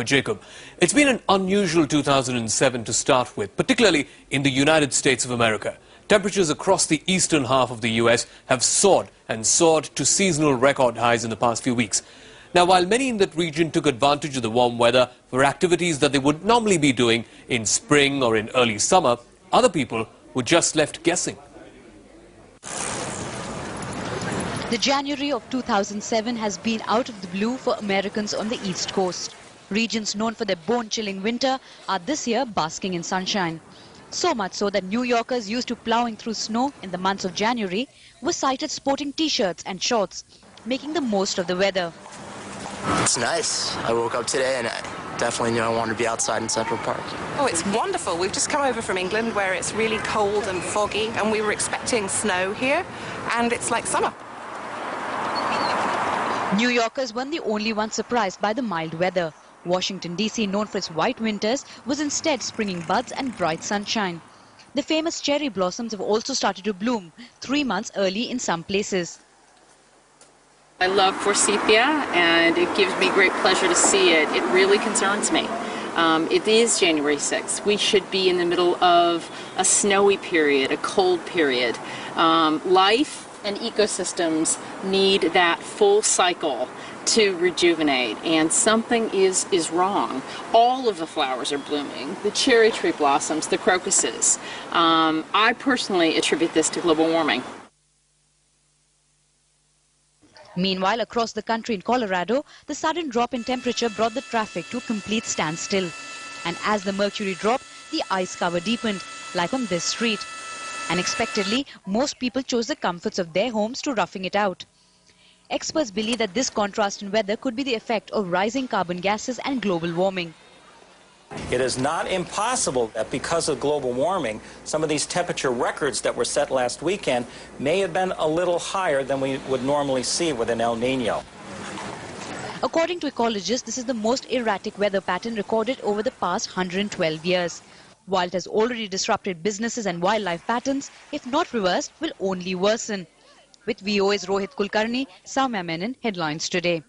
Jacob, it's been an unusual 2007 to start with, particularly in the United States of America. Temperatures across the eastern half of the U.S. have soared to seasonal record highs in the past few weeks. Now, while many in that region took advantage of the warm weather for activities that they would normally be doing in spring or in early summer, other people were just left guessing. The January of 2007 has been out of the blue for Americans on the East Coast. Regions known for their bone-chilling winter are this year basking in sunshine. So much so that New Yorkers used to plowing through snow in the months of January were sighted sporting t-shirts and shorts, making the most of the weather. It's nice. I woke up today and I definitely knew I wanted to be outside in Central Park. Oh, it's wonderful. We've just come over from England where it's really cold and foggy, and we were expecting snow here, and it's like summer. New Yorkers weren't the only ones surprised by the mild weather. Washington, D.C., known for its white winters, was instead springing buds and bright sunshine. The famous cherry blossoms have also started to bloom 3 months early in some places. I love forsythia, and it gives me great pleasure to see it. It really concerns me. It is January 6th. We should be in the middle of a snowy period, a cold period. Life and ecosystems need that full cycle to rejuvenate, and something is wrong. All of the flowers are blooming, the cherry tree blossoms, the crocuses. I personally attribute this to global warming. Meanwhile, across the country in Colorado, the sudden drop in temperature brought the traffic to a complete standstill. And as the mercury dropped, the ice cover deepened, like on this street. Unexpectedly, most people chose the comforts of their homes to roughing it out. Experts believe that this contrast in weather could be the effect of rising carbon gases and global warming. It is not impossible that because of global warming, some of these temperature records that were set last weekend may have been a little higher than we would normally see with an El Nino. According to ecologists, this is the most erratic weather pattern recorded over the past 112 years. While it has already disrupted businesses and wildlife patterns, if not reversed, will only worsen. With VOA's Rohit Kulkarni, Soumya Menon, Headlines Today.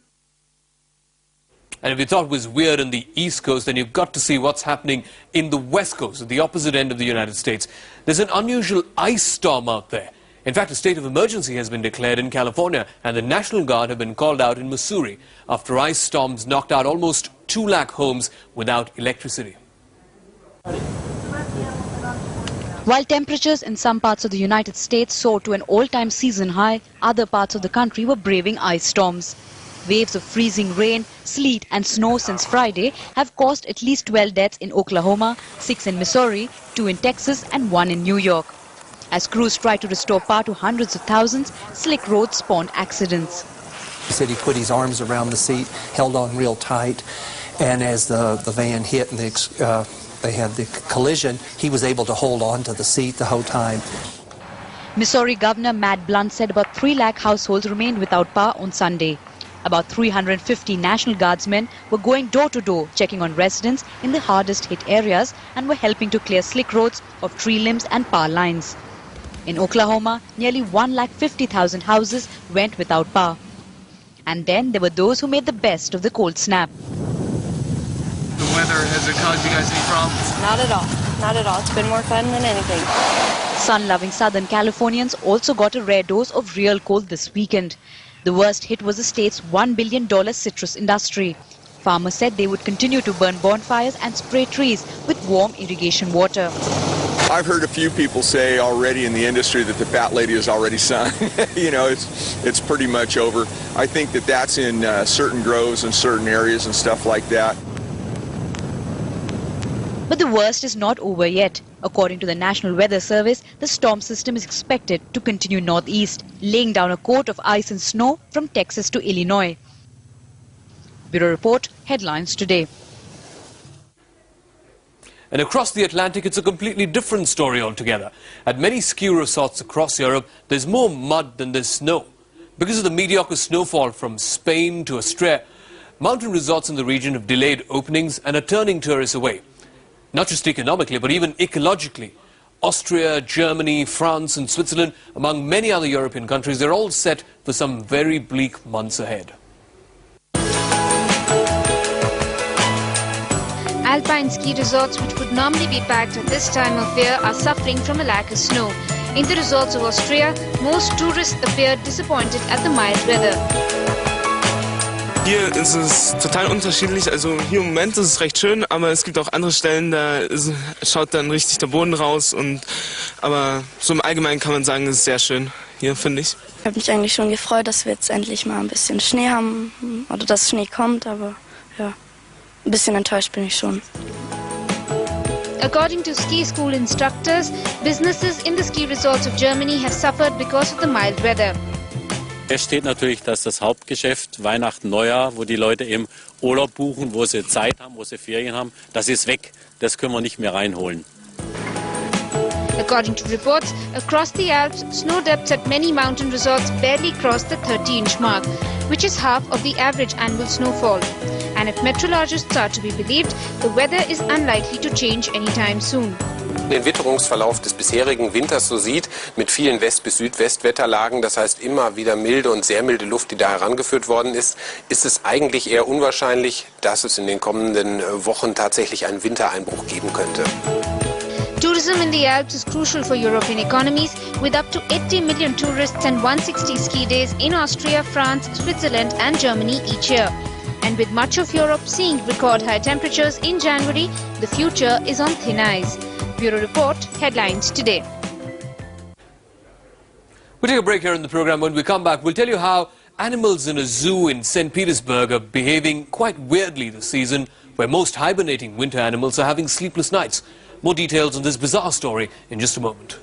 And if you thought it was weird on the East Coast, then you've got to see what's happening in the West Coast, at the opposite end of the United States. There's an unusual ice storm out there. In fact, a state of emergency has been declared in California, and the National Guard have been called out in Missouri after ice storms knocked out almost 2 lakh homes without electricity. While temperatures in some parts of the United States soared to an all-time season high, other parts of the country were braving ice storms. Waves of freezing rain, sleet and snow since Friday have caused at least 12 deaths in Oklahoma, 6 in Missouri, 2 in Texas and 1 in New York. As crews tried to restore power to hundreds of thousands, slick roads spawned accidents. He said he put his arms around the seat, held on real tight, and as the van hit and they had the collision, he was able to hold on to the seat the whole time. Missouri Governor Matt Blunt said about 3 lakh households remained without power on Sunday. About 350 National Guardsmen were going door to door, checking on residents in the hardest hit areas and were helping to clear slick roads of tree limbs and power lines. In Oklahoma, nearly 150,000 houses went without power. And then there were those who made the best of the cold snap. The weather, has it caused you guys any problems? Not at all. Not at all. It's been more fun than anything. Sun-loving Southern Californians also got a rare dose of real cold this weekend. The worst hit was the state's $1 billion citrus industry. Farmers said they would continue to burn bonfires and spray trees with warm irrigation water. I've heard a few people say already in the industry that the fat lady is already sung. You know, it's pretty much over. I think that that's in certain groves and certain areas and stuff like that. But the worst is not over yet. According to the National Weather Service, the storm system is expected to continue northeast, laying down a coat of ice and snow from Texas to Illinois. Bureau Report, Headlines Today. And across the Atlantic, it's a completely different story altogether. At many ski resorts across Europe, there's more mud than there's snow. Because of the mediocre snowfall from Spain to Austria, mountain resorts in the region have delayed openings and are turning tourists away. Not just economically, but even ecologically. Austria, Germany, France and Switzerland, among many other European countries, they're all set for some very bleak months ahead. Alpine ski resorts, which would normally be packed at this time of year, are suffering from a lack of snow. In the resorts of Austria, most tourists appeared disappointed at the mild weather. Hier ist es total unterschiedlich. Also hier im Moment ist es recht schön, aber es gibt auch andere Stellen, da schaut dann richtig der Boden raus. Aber so im Allgemeinen kann man sagen, es ist sehr schön hier, finde ich. Ich habe mich eigentlich schon gefreut, dass wir jetzt endlich mal ein bisschen Schnee haben oder dass Schnee kommt, aber ja, ein bisschen enttäuscht bin ich schon. According to ski school instructors, businesses in the ski resorts of Germany have suffered because of the mild weather. Es steht natürlich, dass das Hauptgeschäft Weihnachten, Neujahr, wo die Leute eben Urlaub buchen, wo sie Zeit haben, wo sie Ferien haben, das ist weg. Das können wir nicht mehr reinholen. According to reports, across the Alps, snow depths at many mountain resorts barely cross the 30-inch mark, which is half of the average annual snowfall. And if meteorologists are to be believed, the weather is unlikely to change anytime soon. Den Witterungsverlauf des bisherigen Winters so sieht, mit vielen West- bis Südwestwetterlagen, das heißt immer wieder milde und sehr milde Luft, die da herangeführt worden ist, ist es eigentlich eher unwahrscheinlich, dass es in den kommenden Wochen tatsächlich einen Wintereinbruch geben könnte. Tourism in the Alps is crucial for European economies, with up to 80 million tourists and 160 ski days in Austria, France, Switzerland and Germany each year. And with much of Europe seeing record high temperatures in January, the future is on thin ice. Bureau Report, headlines today. We'll take a break here in the program. When we come back, we'll tell you how animals in a zoo in St. Petersburg are behaving quite weirdly this season, where most hibernating winter animals are having sleepless nights. More details on this bizarre story in just a moment.